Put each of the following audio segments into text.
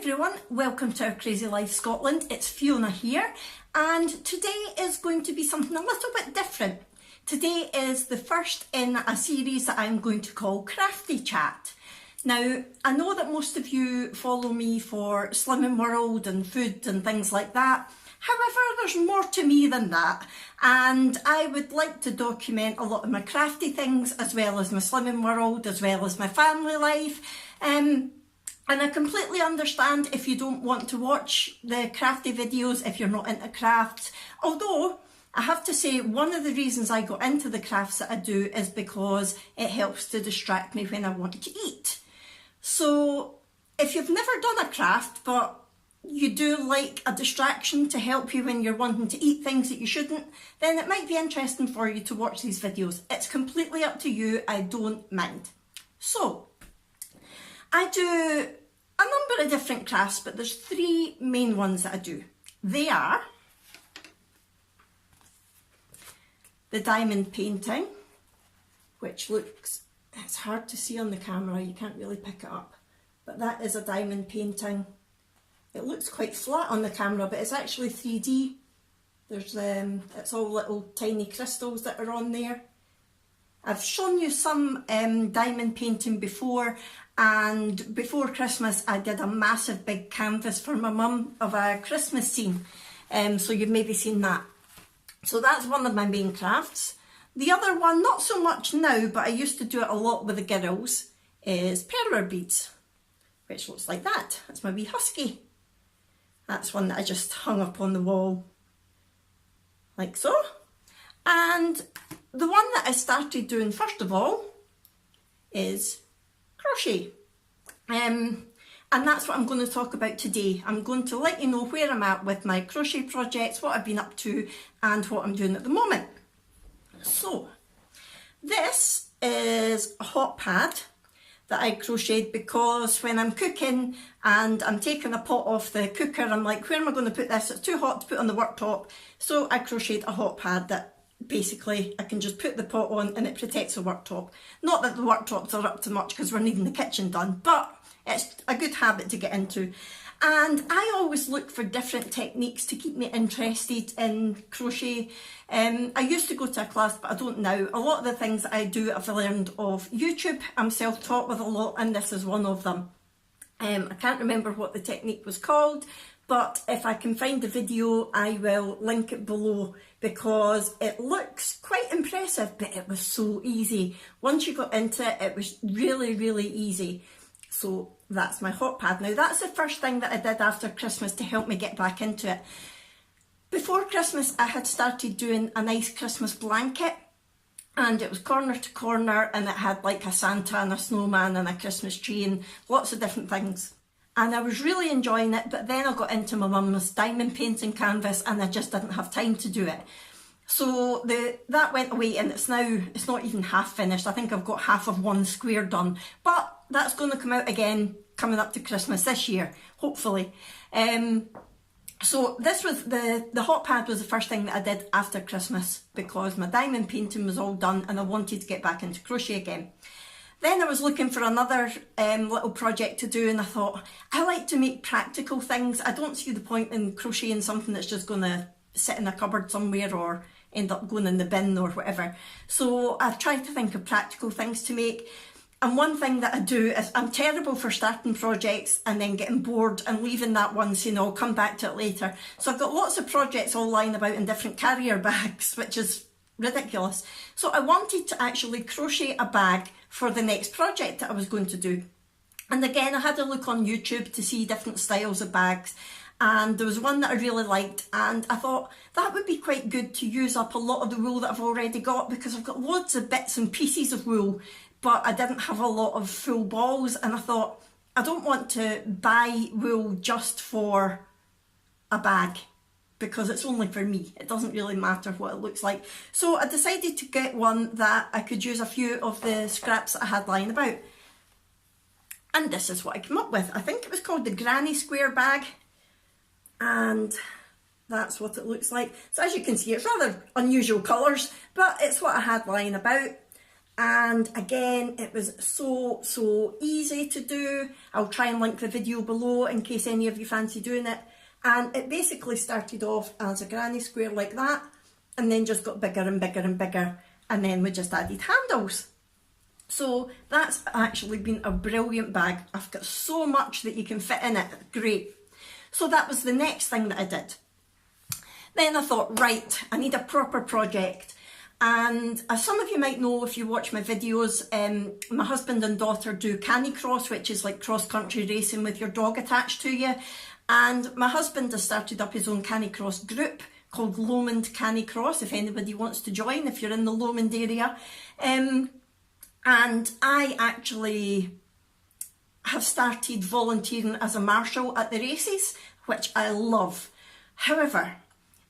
everyone, welcome to Our Crazy Life Scotland. It's Fiona here, and today is going to be something a little bit different. Today is the first in a series that I'm going to call Crafty Chat. Now, I know that most of you follow me for Slimming World and food and things like that. However, there's more to me than that, and I would like to document a lot of my crafty things as well as my Slimming World, as well as my family life. And I completely understand if you don't want to watch the crafty videos if you're not into crafts. Although, I have to say, one of the reasons I got into the crafts that I do is because it helps to distract me when I want to eat. So, if you've never done a craft, but you do like a distraction to help you when you're wanting to eat things that you shouldn't, then it might be interesting for you to watch these videos. It's completely up to you, I don't mind. So, I do a number of different crafts, but there's three main ones that I do. They are the diamond painting, which looks, it's hard to see on the camera, you can't really pick it up, but that is a diamond painting. It looks quite flat on the camera, but it's actually 3D. There's it's all little tiny crystals that are on there. I've shown you some diamond painting before, and before Christmas I did a massive big canvas for my mum of a Christmas scene, so you've maybe seen that. So that's one of my main crafts. The other one, not so much now, but I used to do it a lot with the girls, is perler beads, which looks like that. That's my wee husky. That's one that I just hung up on the wall, like so. And the one that I started doing first of all is crochet. And that's what I'm going to talk about today. I'm going to let you know where I'm at with my crochet projects, what I've been up to, and what I'm doing at the moment. So, this is a hot pad that I crocheted because when I'm cooking and I'm taking a pot off the cooker, I'm like, where am I going to put this? It's too hot to put on the worktop. So I crocheted a hot pad that basically I can just put the pot on and it protects the worktop. Not that the worktops are up to much because we're needing the kitchen done, but it's a good habit to get into. And I always look for different techniques to keep me interested in crochet. I used to go to a class, but I don't now. A lot of the things that I do I've learned off YouTube. I'm self-taught with a lot, and this is one of them. I can't remember what the technique was called, but if I can find the video, I will link it below because it looks quite impressive, but it was so easy. Once you got into it, it was really, really easy. So that's my hot pad. Now that's the first thing that I did after Christmas to help me get back into it. Before Christmas I had started doing a nice Christmas blanket, and it was corner to corner, and it had like a Santa and a snowman and a Christmas tree and lots of different things. And I was really enjoying it, but then I got into my mum's diamond painting canvas and I just didn't have time to do it. So that went away, and it's not even half finished. I think I've got half of one square done, but that's going to come out again coming up to Christmas this year, hopefully. So this was the hot pad was the first thing that I did after Christmas because my diamond painting was all done and I wanted to get back into crochet again. Then I was looking for another little project to do, and I thought, I like to make practical things. I don't see the point in crocheting something that's just going to sit in a cupboard somewhere or end up going in the bin or whatever. So I tried to think of practical things to make. And one thing that I do is I'm terrible for starting projects and then getting bored and leaving that one, saying I'll come back to it later. So I've got lots of projects all lying about in different carrier bags, which is ridiculous. So I wanted to actually crochet a bag for the next project that I was going to do. And again, I had a look on YouTube to see different styles of bags, and there was one that I really liked, and I thought that would be quite good to use up a lot of the wool that I've already got, because I've got loads of bits and pieces of wool, but I didn't have a lot of full balls, and I thought I don't want to buy wool just for a bag because it's only for me. It doesn't really matter what it looks like. So I decided to get one that I could use a few of the scraps that I had lying about. And this is what I came up with. I think it was called the Granny Square bag. And that's what it looks like. So as you can see, it's rather unusual colours, but it's what I had lying about. And again, it was so easy to do. I'll try and link the video below in case any of you fancy doing it. And it basically started off as a granny square like that, and then just got bigger and bigger and bigger, and then we just added handles. So that's actually been a brilliant bag. I've got so much that you can fit in it, great. So that was the next thing that I did. Then I thought, right, I need a proper project. And as some of you might know if you watch my videos, my husband and daughter do canicross, which is like cross-country racing with your dog attached to you. And my husband has started up his own canicross group called Lomond Canicross, if anybody wants to join, if you're in the Lomond area. And I actually have started volunteering as a marshal at the races, which I love. However,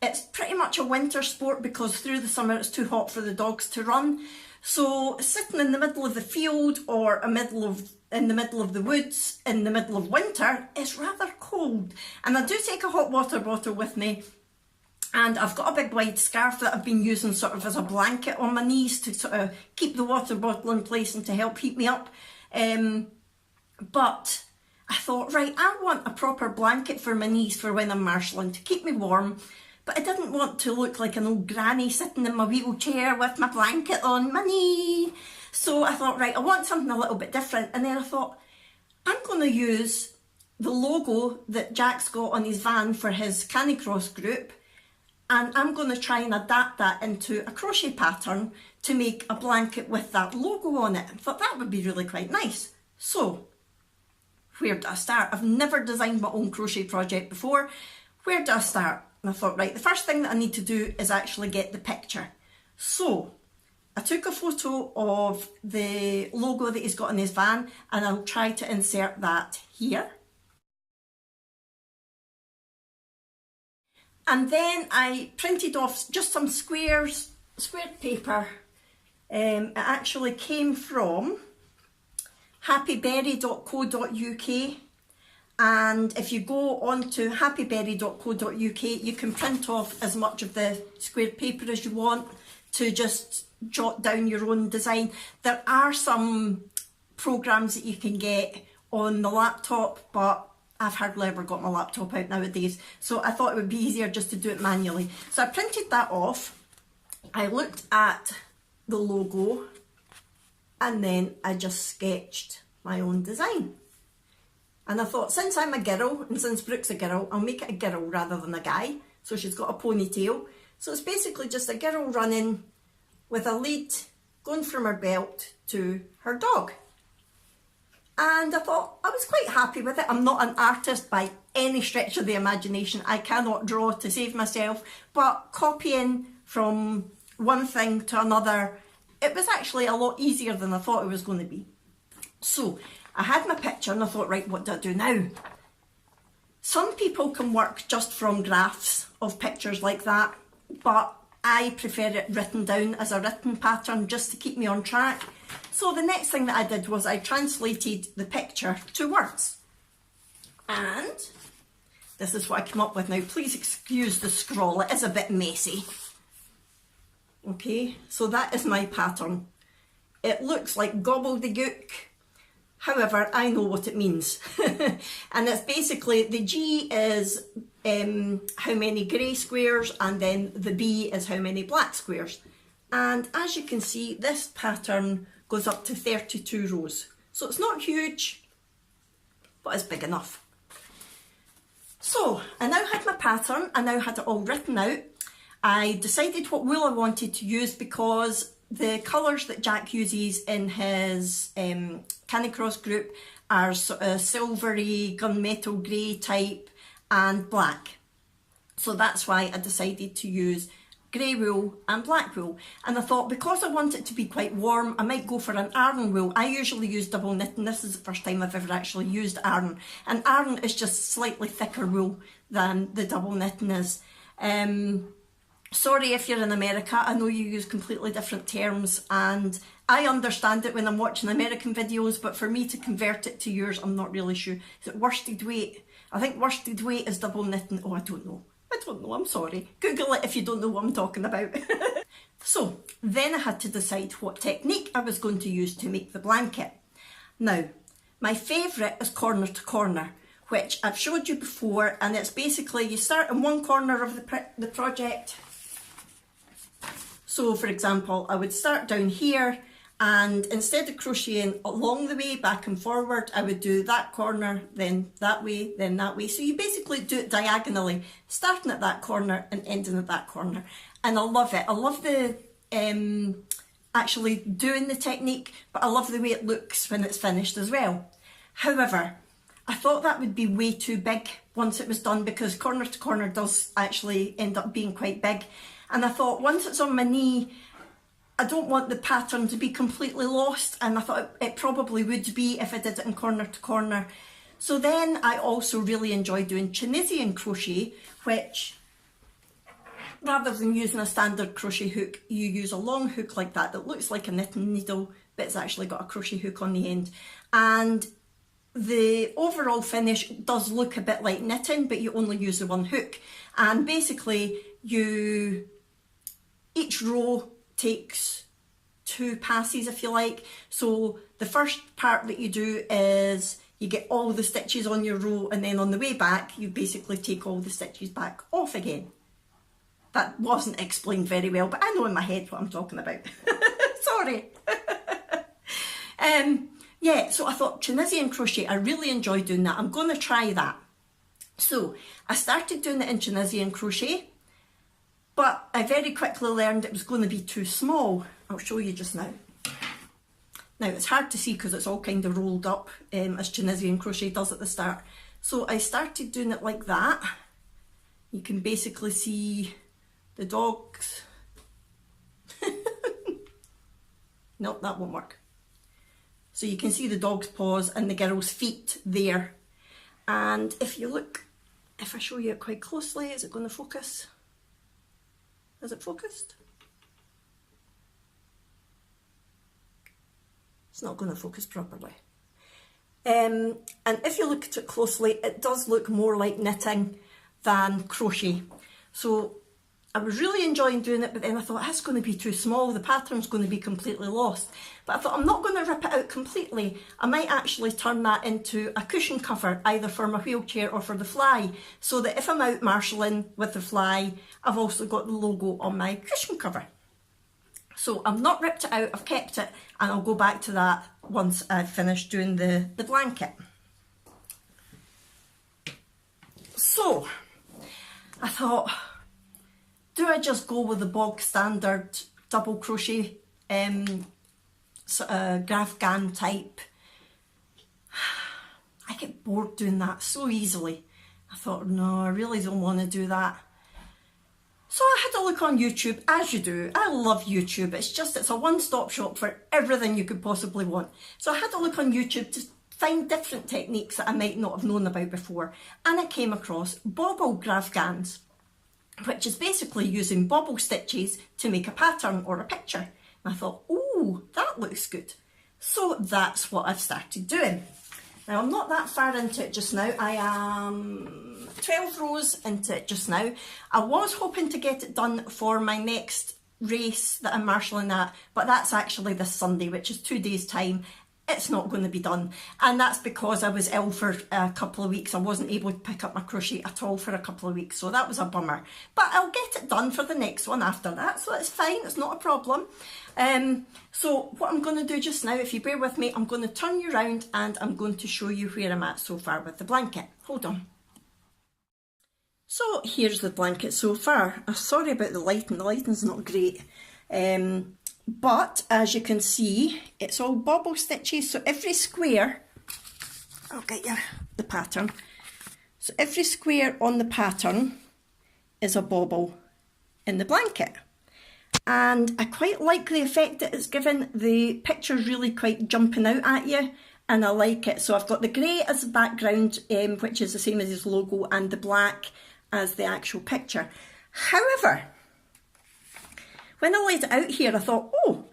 it's pretty much a winter sport because through the summer it's too hot for the dogs to run. So sitting in the middle of the field or in the middle of the woods in the middle of winter is rather cold. And I do take a hot water bottle with me, and I've got a big wide scarf that I've been using sort of as a blanket on my knees to sort of keep the water bottle in place and to help heat me up. But I thought, right, I want a proper blanket for my knees for when I'm marshalling to keep me warm. But I didn't want to look like an old granny sitting in my wheelchair with my blanket on my knee. So I thought, right, I want something a little bit different. And then I thought, I'm going to use the logo that Jack's got on his van for his canicross group. And I'm going to try and adapt that into a crochet pattern to make a blanket with that logo on it. I thought that would be really quite nice. So, where do I start? I've never designed my own crochet project before. Where do I start? And I thought, right, the first thing that I need to do is actually get the picture. So I took a photo of the logo that he's got in his van, and I'll try to insert that here. And then I printed off just some squared paper. It actually came from happyberry.co.uk. And if you go on to happyberry.co.uk, you can print off as much of the squared paper as you want to just jot down your own design. There are some programs that you can get on the laptop, but I've hardly ever got my laptop out nowadays. So I thought it would be easier just to do it manually. So I printed that off. I looked at the logo, and then I just sketched my own design. And I thought, since I'm a girl and since Brooke's a girl, I'll make it a girl rather than a guy. So she's got a ponytail. So it's basically just a girl running with a lead going from her belt to her dog. And I thought I was quite happy with it. I'm not an artist by any stretch of the imagination. I cannot draw to save myself. But copying from one thing to another, it was actually a lot easier than I thought it was going to be. So I had my picture and I thought, right, what do I do now? Some people can work just from graphs of pictures like that, but I prefer it written down as a written pattern just to keep me on track. So the next thing that I did was I translated the picture to words. And this is what I came up with now. Please excuse the scroll, it is a bit messy. Okay, so that is my pattern. It looks like gobbledygook. However, I know what it means. And it's basically, the G is how many grey squares, and then the B is how many black squares. And as you can see, this pattern goes up to 32 rows. So it's not huge, but it's big enough. So I now had my pattern, I now had it all written out. I decided what wool I wanted to use because the colours that Jack uses in his canicross group are sort of silvery, gunmetal grey type and black. So that's why I decided to use grey wool and black wool. And I thought because I want it to be quite warm, I might go for an Aran wool. I usually use double knit, and this is the first time I've ever actually used Aran. And Aran is just slightly thicker wool than the double knitting is. Sorry if you're in America, I know you use completely different terms, and I understand it when I'm watching American videos, but for me to convert it to yours, I'm not really sure. Is it worsted weight? I think worsted weight is double knitting. Oh, I don't know, I'm sorry. Google it if you don't know what I'm talking about. So then I had to decide what technique I was going to use to make the blanket. Now, my favourite is corner to corner, which I've showed you before, and it's basically you start in one corner of the project. So for example, I would start down here, and instead of crocheting along the way back and forward, I would do that corner, then that way, then that way. So you basically do it diagonally, starting at that corner and ending at that corner. And I love it. I love the actually doing the technique, but I love the way it looks when it's finished as well. However, I thought that would be way too big once it was done, because corner to corner does actually end up being quite big. And I thought once it's on my knee, I don't want the pattern to be completely lost, and I thought it probably would be if I did it in corner to corner. So then I also really enjoy doing Tunisian crochet, which rather than using a standard crochet hook, you use a long hook like that that looks like a knitting needle, but it's actually got a crochet hook on the end. And the overall finish does look a bit like knitting, but you only use the one hook. And basically each row takes 2 passes, if you like. So the first part that you do is you get all the stitches on your row, and then on the way back you basically take all the stitches back off again. That wasn't explained very well, but I know in my head what I'm talking about. Sorry. Yeah, so I thought Tunisian crochet, I really enjoy doing that. I'm going to try that. So I started doing it in Tunisian crochet, but I very quickly learned it was going to be too small. I'll show you just now. Now it's hard to see because it's all kind of rolled up as Tunisian crochet does at the start. So I started doing it like that. You can basically see the dogs. Nope, that won't work. So you can see the dog's paws and the girl's feet there. And if you look, if I show you it quite closely, is it going to focus? Is it focused? It's not going to focus properly. And if you look at it closely, it does look more like knitting than crochet. So I was really enjoying doing it, but then I thought that's going to be too small, the pattern's going to be completely lost. But I thought I'm not going to rip it out completely. I might actually turn that into a cushion cover, either for my wheelchair or for the fly, so that if I'm out marshalling with the fly, I've also got the logo on my cushion cover. So I've not ripped it out, I've kept it, and I'll go back to that once I've finished doing the blanket. So I thought, do I just go with the bog standard double crochet sort of Grafgan type? I get bored doing that so easily. I thought, no, I really don't want to do that. So I had a look on YouTube, as you do. I love YouTube. It's a one-stop shop for everything you could possibly want. So I had a look on YouTube to find different techniques that I might not have known about before. And I came across bobble Grafgans, which is basically using bobble stitches to make a pattern or a picture. And I thought, oh, that looks good. So that's what I've started doing. Now I'm not that far into it just now. I am 12 rows into it just now. I was hoping to get it done for my next race that I'm marshalling at, but that's actually this Sunday, which is 2 days' time. It's not going to be done, and that's because I was ill for a couple of weeks. I wasn't able to pick up my crochet at all for a couple of weeks, so that was a bummer, but I'll get it done for the next one after that, so it's fine, it's not a problem. So what I'm going to do just now, if you bear with me, I'm going to turn you around and I'm going to show you where I'm at so far with the blanket. Hold on. So here's the blanket so far. I'm sorry about the lighting's not great. But as you can see, it's all bobble stitches, so every square, I'll get you the pattern, so every square on the pattern is a bobble in the blanket. And I quite like the effect that it's given. The picture's really quite jumping out at you, and I like it. So I've got the grey as the background, which is the same as his logo, and the black as the actual picture. However, when I laid it out here, I thought, oh,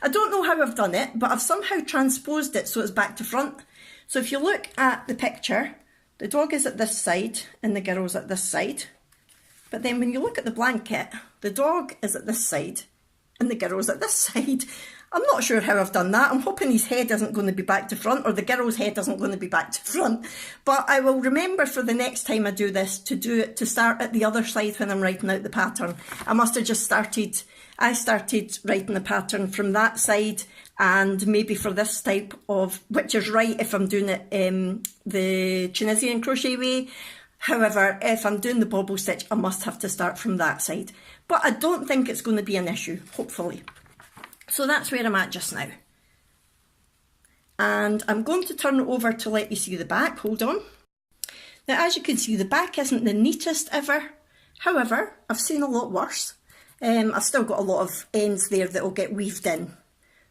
I don't know how I've done it, but I've somehow transposed it so it's back to front. So if you look at the picture, the dog is at this side and the girl's at this side. But then when you look at the blanket, the dog is at this side and the girl's at this side. I'm not sure how I've done that. I'm hoping his head isn't going to be back to front, or the girl's head isn't going to be back to front. But I will remember for the next time I do this to start at the other side when I'm writing out the pattern. I must have just started, I started writing the pattern from that side, and maybe for this type of, which is right if I'm doing it the Tunisian crochet way. However, if I'm doing the bobble stitch, I must have to start from that side. But I don't think it's going to be an issue, hopefully. So that's where I'm at just now. And I'm going to turn it over to let you see the back. Hold on. Now, as you can see, the back isn't the neatest ever. However, I've seen a lot worse. I've still got a lot of ends there that will get weaved in.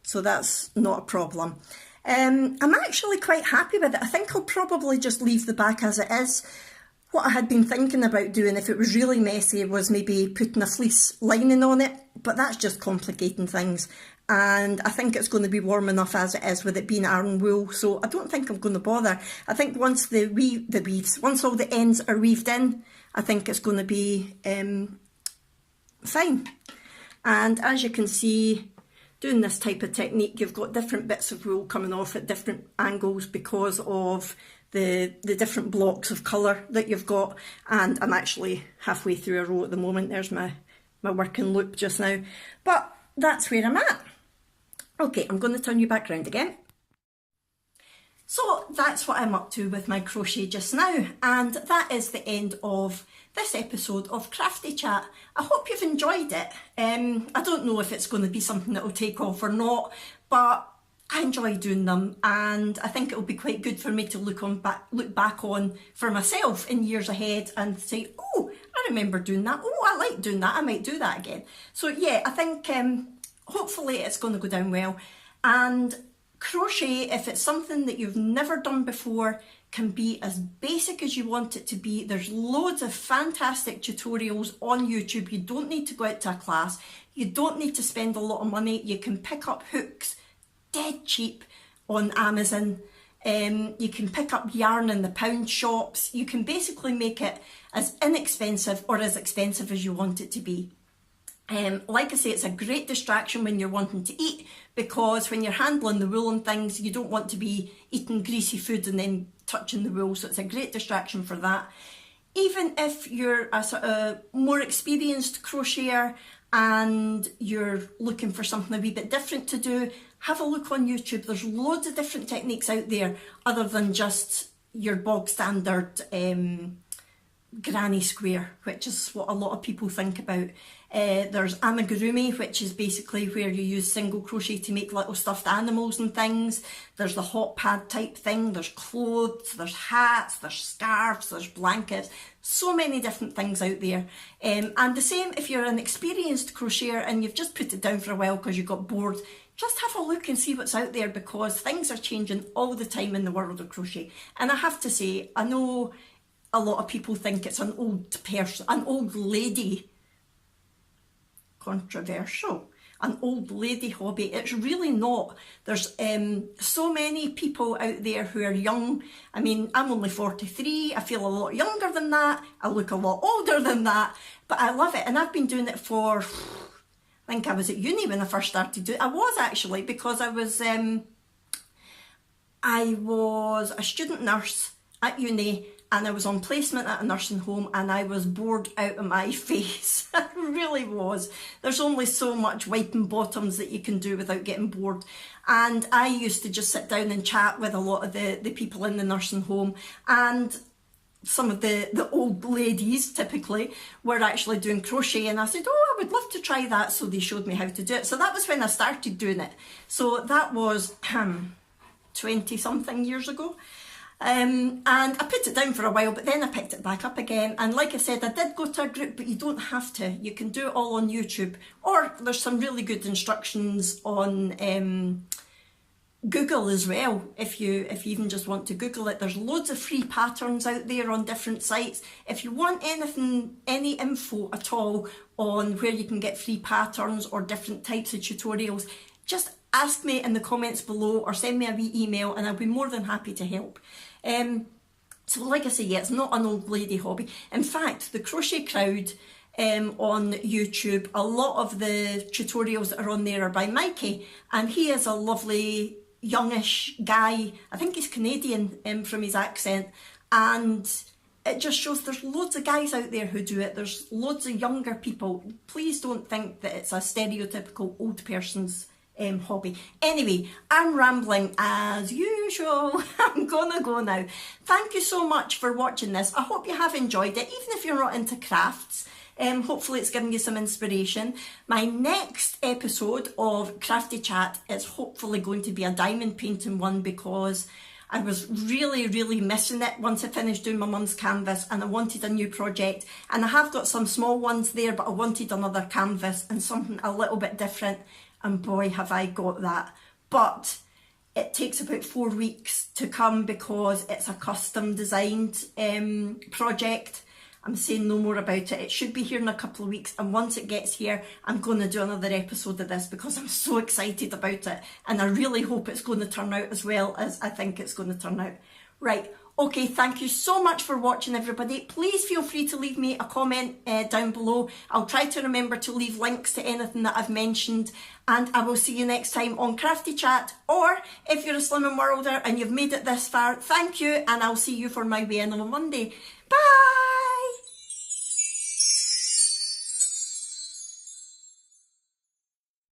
So that's not a problem. I'm actually quite happy with it. I think I'll probably just leave the back as it is. What I had been thinking about doing, if it was really messy, was maybe putting a fleece lining on it, but that's just complicating things. And I think it's going to be warm enough as it is with it being iron wool, so I don't think I'm going to bother. I think once once all the ends are weaved in, I think it's going to be fine. And as you can see, doing this type of technique, you've got different bits of wool coming off at different angles because of the different blocks of colour that you've got. And I'm actually halfway through a row at the moment. There's my working loop just now. But that's where I'm at. Okay, I'm going to turn you back round again. So that's what I'm up to with my crochet just now, and that is the end of this episode of Crafty Chat. I hope you've enjoyed it. I don't know if it's going to be something that will take off or not, but I enjoy doing them, and I think it will be quite good for me to look back on for myself in years ahead and say, oh, I remember doing that. Oh, I like doing that. I might do that again. So yeah, I think hopefully it's going to go down well. And crochet, if it's something that you've never done before, can be as basic as you want it to be. There's loads of fantastic tutorials on YouTube. You don't need to go out to a class. You don't need to spend a lot of money. You can pick up hooks dead cheap on Amazon. You can pick up yarn in the pound shops. You can basically make it as inexpensive or as expensive as you want it to be. Like I say, it's a great distraction when you're wanting to eat, because when you're handling the wool and things, you don't want to be eating greasy food and then touching the wool, so it's a great distraction for that. Even if you're a sort of more experienced crocheter and you're looking for something a wee bit different to do, have a look on YouTube. There's loads of different techniques out there other than just your bog standard granny square, which is what a lot of people think about. There's amigurumi, which is basically where you use single crochet to make little stuffed animals and things. There's the hot pad type thing. There's clothes, there's hats, there's scarves, there's blankets. So many different things out there. And the same if you're an experienced crocheter and you've just put it down for a while because you got bored, just have a look and see what's out there, because things are changing all the time in the world of crochet. And I have to say, I know a lot of people think it's an old person, an old lady, controversial, an old lady hobby. It's really not. There's so many people out there who are young. I mean, I'm only 43. I feel a lot younger than that. I look a lot older than that, but I love it. And I've been doing it for, I think I was at uni when I first started doing it. I was actually, because I was a student nurse at uni, and I was on placement at a nursing home, and I was bored out of my face. I really was. There's only so much wiping bottoms that you can do without getting bored. And I used to just sit down and chat with a lot of the people in the nursing home, and some of the old ladies typically were actually doing crochet, and I said, oh, I would love to try that. So they showed me how to do it. So that was when I started doing it. So that was 20 something years ago. And I put it down for a while, but then I picked it back up again. And like I said, I did go to a group, but you don't have to. You can do it all on YouTube, or there's some really good instructions on Google as well. If you even just want to Google it, there's loads of free patterns out there on different sites. If you want anything, any info at all on where you can get free patterns or different types of tutorials, just ask me in the comments below or send me a wee email, and I'll be more than happy to help. So like I say, yeah, it's not an old lady hobby. In fact, the crochet crowd, on YouTube. A lot of the tutorials that are on there are by Mikey, and he is a lovely youngish guy. I think he's Canadian from his accent, and it just shows there's loads of guys out there who do it. There's loads of younger people. Please don't think that it's a stereotypical old person's hobby. Anyway, I'm rambling as usual. I'm gonna go now. Thank you so much for watching this. I hope you have enjoyed it, even if you're not into crafts. Hopefully it's given you some inspiration. My next episode of Crafty Chat is hopefully going to be a diamond painting one, because I was really missing it once I finished doing my mum's canvas, and I wanted a new project. And I have got some small ones there, but I wanted another canvas and something a little bit different. And boy, have I got that. But it takes about 4 weeks to come because it's a custom designed project. I'm saying no more about it. It should be here in a couple of weeks, and once it gets here, I'm going to do another episode of this because I'm so excited about it, and I really hope it's going to turn out as well as I think it's going to turn out. Right, okay, thank you so much for watching, everybody. Please feel free to leave me a comment down below. I'll try to remember to leave links to anything that I've mentioned, and I will see you next time on Crafty Chat. Or if you're a Slimming Worlder and you've made it this far, thank you, and I'll see you for my weigh-in on a Monday. Bye!